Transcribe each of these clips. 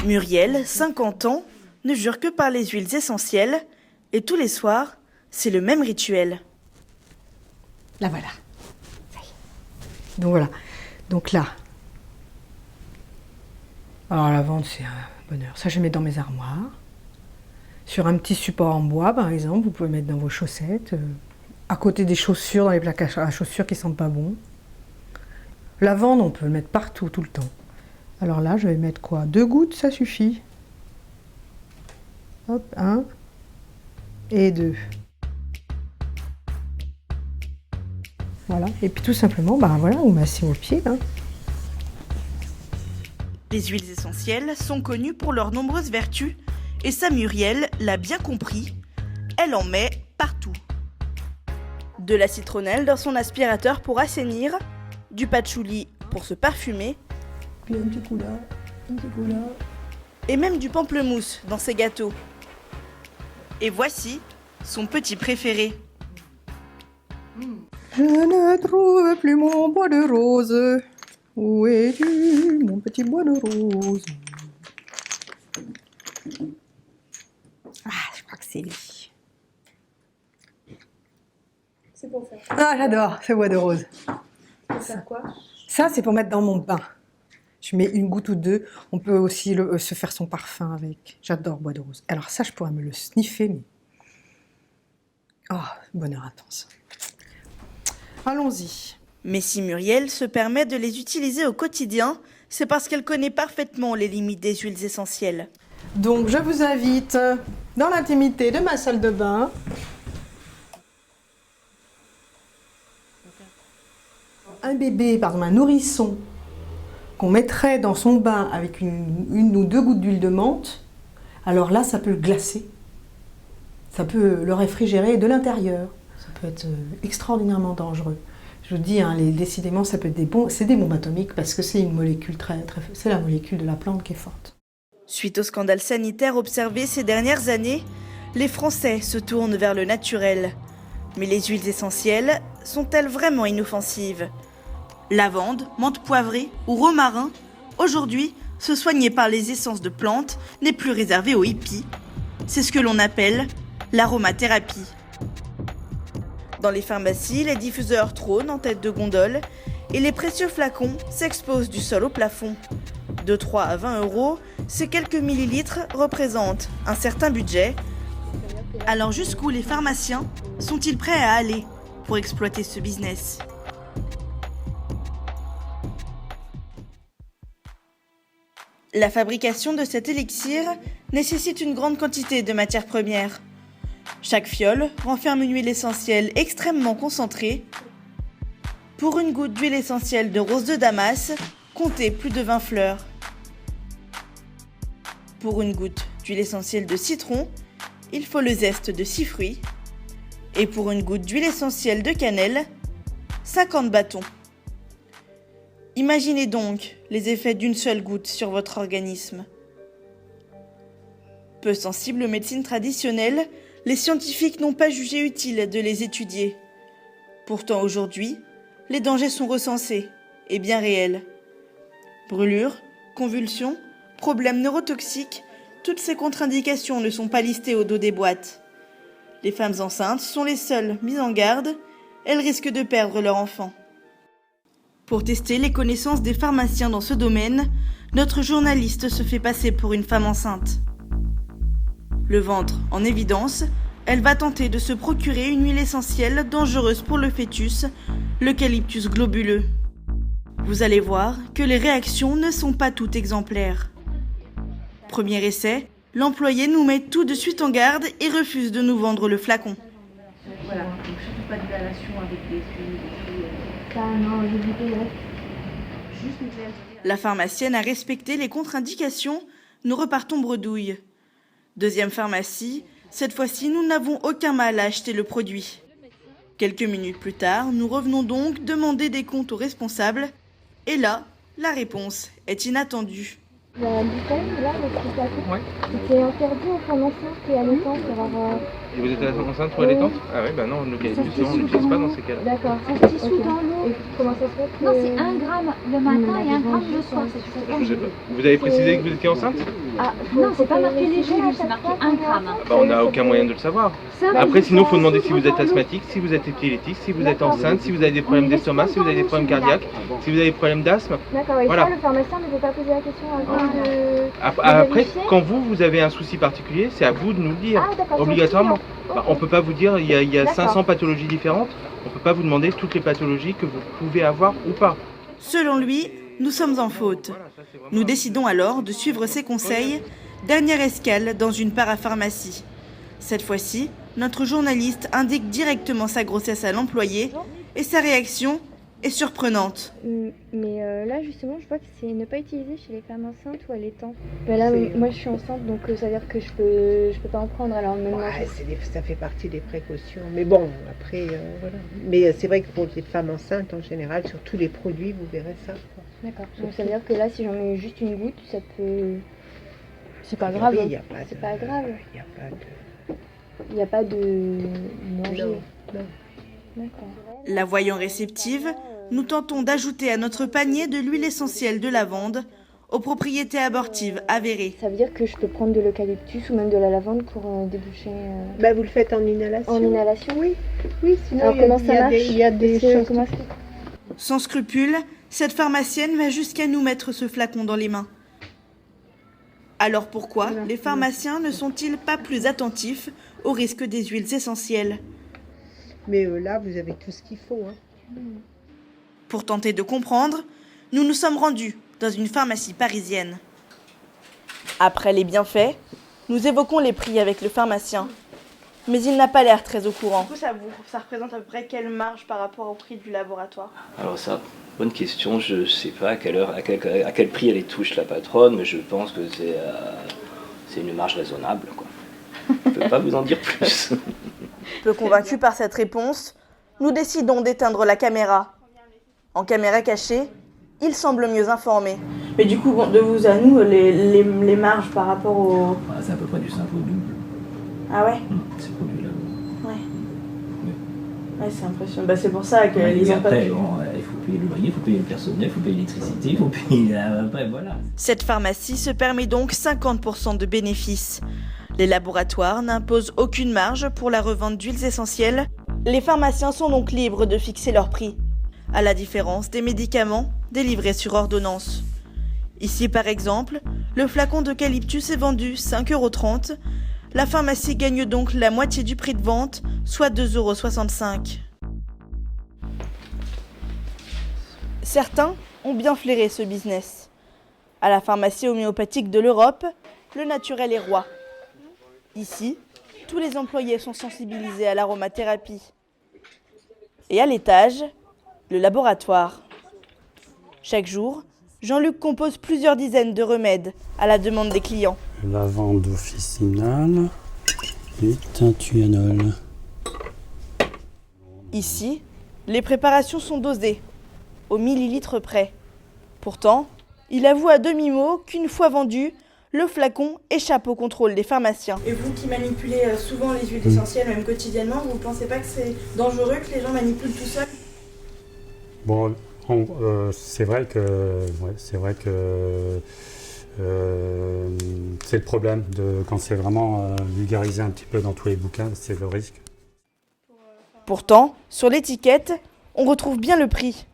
Muriel, 50 ans, ne jure que par les huiles essentielles et tous les soirs, c'est le même rituel. Là voilà. Ça y est. Donc voilà. Donc là. Alors la vente c'est un bonheur. Ça je mets dans mes armoires. Sur un petit support en bois par exemple, vous pouvez mettre dans vos chaussettes. À côté des chaussures, dans les plaques à chaussures qui sentent pas bon. Lavande, on peut le mettre partout, tout le temps. Alors là, je vais mettre quoi? 2 gouttes, ça suffit. Hop, 1 et 2. Voilà, et puis tout simplement, voilà, vous massez vos pieds. Hein. Les huiles essentielles sont connues pour leurs nombreuses vertus et sa Muriel l'a bien compris, elle en met partout. De la citronnelle dans son aspirateur pour assainir, du patchouli pour se parfumer, Puis un petit coup là, et même du pamplemousse dans ses gâteaux. Et voici son petit préféré. Je ne trouve plus mon bois de rose. Où es-tu, mon petit bois de rose? Ah, je crois que c'est lui. C'est pour faire. Ah, j'adore ce bois de rose. Pour faire quoi? Ça, c'est pour mettre dans mon bain. Je mets une goutte ou deux. On peut aussi se faire son parfum avec. J'adore bois de rose. Alors ça, je pourrais me le sniffer, mais... Oh, bonheur intense. Allons-y. Mais si Muriel se permet de les utiliser au quotidien, c'est parce qu'elle connaît parfaitement les limites des huiles essentielles. Donc, je vous invite dans l'intimité de ma salle de bain. Un bébé, pardon, un nourrisson, qu'on mettrait dans son bain avec une ou deux gouttes d'huile de menthe, alors là, ça peut le glacer. Ça peut le réfrigérer de l'intérieur. Ça peut être extraordinairement dangereux. Je vous dis, hein, décidément, ça peut être c'est des bombes atomiques parce que c'est une molécule c'est la molécule de la plante qui est forte. Suite au scandale sanitaire observé ces dernières années, les Français se tournent vers le naturel. Mais les huiles essentielles sont-elles vraiment inoffensives? Lavande, menthe poivrée ou romarin, aujourd'hui, se soigner par les essences de plantes n'est plus réservé aux hippies. C'est ce que l'on appelle l'aromathérapie. Dans les pharmacies, les diffuseurs trônent en tête de gondole et les précieux flacons s'exposent du sol au plafond. De 3 à 20 €, ces quelques millilitres représentent un certain budget. Alors jusqu'où les pharmaciens sont-ils prêts à aller pour exploiter ce business ? La fabrication de cet élixir nécessite une grande quantité de matières premières. Chaque fiole renferme une huile essentielle extrêmement concentrée. Pour une goutte d'huile essentielle de rose de Damas, comptez plus de 20 fleurs. Pour une goutte d'huile essentielle de citron, il faut le zeste de 6 fruits. Et pour une goutte d'huile essentielle de cannelle, 50 bâtons. Imaginez donc les effets d'une seule goutte sur votre organisme. Peu sensibles aux médecines traditionnelles, les scientifiques n'ont pas jugé utile de les étudier. Pourtant aujourd'hui, les dangers sont recensés et bien réels. Brûlures, convulsions, problèmes neurotoxiques, toutes ces contre-indications ne sont pas listées au dos des boîtes. Les femmes enceintes sont les seules mises en garde, elles risquent de perdre leur enfant. Pour tester les connaissances des pharmaciens dans ce domaine, notre journaliste se fait passer pour une femme enceinte. Le ventre en évidence, elle va tenter de se procurer une huile essentielle dangereuse pour le fœtus, l'eucalyptus globuleux. Vous allez voir que les réactions ne sont pas toutes exemplaires. Premier essai, l'employé nous met tout de suite en garde et refuse de nous vendre le flacon. Voilà, donc surtout pas de délation avec des huiles et tout. Non, juste une verre. La pharmacienne a respecté les contre-indications, nous repartons bredouille. Deuxième pharmacie, cette fois-ci nous n'avons aucun mal à acheter le produit. Quelques minutes plus tard, nous revenons donc demander des comptes aux responsables, et là, la réponse est inattendue. La bouteille, là, le petit flacon, Ouais. c'était interdit aux femmes enceintes et allaitantes. Alors, Et vous êtes enceinte ou allaitante? Ah oui, bah non, l'eucalyptus, non, on l'utilise pas dans ces cas-là. d'accord. Ça se dissout dans l'eau. Et comment ça se fait que... Non, c'est 1 gramme le matin et 1 gramme le soir. Je sais pas. Vous avez précisé que vous étiez enceinte? Ah, Non, c'est pas marqué léger, lui, c'est marqué 1 gramme. Bah, on n'a aucun moyen de le savoir. Après, sinon, il faut demander si vous êtes asthmatique, si vous êtes épileptique, si vous êtes enceinte, si vous avez des problèmes d'estomac, si vous avez des problèmes cardiaques, si vous avez des problèmes d'asthme. D'accord, et Voilà. ça, le pharmacien ne peut pas poser la question avant de... Après, vérifier quand vous avez un souci particulier, c'est à vous de nous le dire, Ah, d'accord, obligatoirement. c'est Bah, on peut pas vous dire, il y a D'accord. 500 pathologies différentes, on peut pas vous demander toutes les pathologies que vous pouvez avoir ou pas. Selon lui, nous sommes en faute. Nous décidons alors de suivre ses conseils. Dernière escale dans une parapharmacie. Cette fois-ci, notre journaliste indique directement sa grossesse à l'employé et sa réaction est surprenante. Mais là, justement, je vois que c'est ne pas utiliser chez les femmes enceintes ou allaitantes. Mais là, moi, je suis enceinte, donc ça veut dire que je peux pas en prendre. Alors même Ça fait partie des précautions. Mais bon, après, voilà. Mais c'est vrai que pour les femmes enceintes, en général, sur tous les produits, vous verrez ça. Quoi. D'accord. Donc ça veut dire que là, si j'en mets juste une goutte, ça peut... C'est pas grave. Oui, C'est pas grave. Il n'y a pas de... Il n'y a pas de danger. Non. D'accord. La voyant réceptive, nous tentons d'ajouter à notre panier de l'huile essentielle de lavande aux propriétés abortives avérées. Ça veut dire que je peux prendre de l'eucalyptus ou même de la lavande pour déboucher... Bah, vous le faites en inhalation. En inhalation, oui. Oui, sinon Alors comment ça marche? Il y a des Parce que choses... comment ça- Sans scrupule, cette pharmacienne va jusqu'à nous mettre ce flacon dans les mains. Alors pourquoi les pharmaciens ne sont-ils pas plus attentifs au risque des huiles essentielles? Mais là, vous avez tout ce qu'il faut. Hein. Pour tenter de comprendre, nous nous sommes rendus dans une pharmacie parisienne. Après les bienfaits, nous évoquons les prix avec le pharmacien. Mais il n'a pas l'air très au courant. Du coup, ça représente à peu près quelle marge par rapport au prix du laboratoire? Alors ça, bonne question. Je ne sais pas à quel prix elle les touche la patronne, mais je pense que c'est une marge raisonnable, quoi. Je ne peux pas vous en dire plus. Peu convaincus par cette réponse, nous décidons d'éteindre la caméra. En caméra cachée, il semble mieux informé. Mais du coup, de vous à nous, les marges par rapport au... C'est à peu près du simple au double. Ah ouais? Ces produits-là. Ouais, c'est impressionnant. C'est pour ça que les ont pas pu... il faut payer le loyer, il faut payer le personnel, il faut payer l'électricité, il faut payer... Après, voilà. Cette pharmacie se permet donc 50% de bénéfices. Les laboratoires n'imposent aucune marge pour la revente d'huiles essentielles. Les pharmaciens sont donc libres de fixer leur prix, à la différence des médicaments délivrés sur ordonnance. Ici, par exemple, le flacon d'eucalyptus est vendu 5,30 €. La pharmacie gagne donc la moitié du prix de vente, soit 2,65 €. Certains ont bien flairé ce business. À la pharmacie homéopathique de l'Europe, le naturel est roi. Ici, tous les employés sont sensibilisés à l'aromathérapie. Et à l'étage, le laboratoire. Chaque jour, Jean-Luc compose plusieurs dizaines de remèdes à la demande des clients. Lavande officinale et tinthuanol. Ici, les préparations sont dosées, au millilitre près. Pourtant, il avoue à demi-mot qu'une fois vendu, le flacon échappe au contrôle des pharmaciens. Et vous qui manipulez souvent les huiles essentielles, même quotidiennement, vous ne pensez pas que c'est dangereux que les gens manipulent tout seuls? Bon, c'est vrai que c'est le problème quand c'est vraiment vulgarisé un petit peu dans tous les bouquins, c'est le risque. Pourtant, sur l'étiquette, on retrouve bien le prix.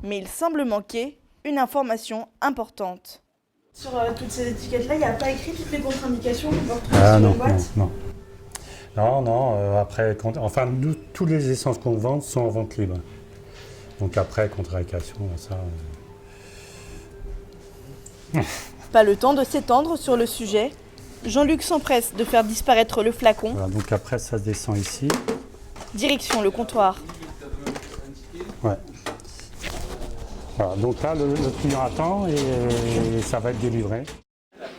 Mais il semble manquer une information importante. Sur toutes ces étiquettes-là, il n'y a pas écrit toutes les contre-indications qu'on peut retrouver sur une boîte? Non. Après, enfin, nous, toutes les essences qu'on vend sont en vente libre. Donc après, contre-indication, ça... Pas le temps de s'étendre sur le sujet. Jean-Luc s'empresse de faire disparaître le flacon. Voilà, donc après, ça se descend ici. Direction le comptoir. Ouais. Voilà, donc là, le client attend et ça va être délivré.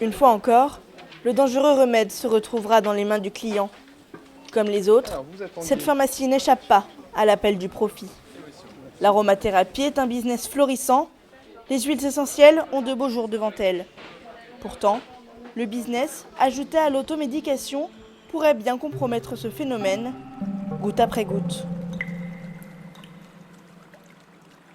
Une fois encore, le dangereux remède se retrouvera dans les mains du client. Comme les autres, cette pharmacie n'échappe pas à l'appel du profit. L'aromathérapie est un business florissant. Les huiles essentielles ont de beaux jours devant elles. Pourtant, le business, ajouté à l'automédication, pourrait bien compromettre ce phénomène, goutte après goutte.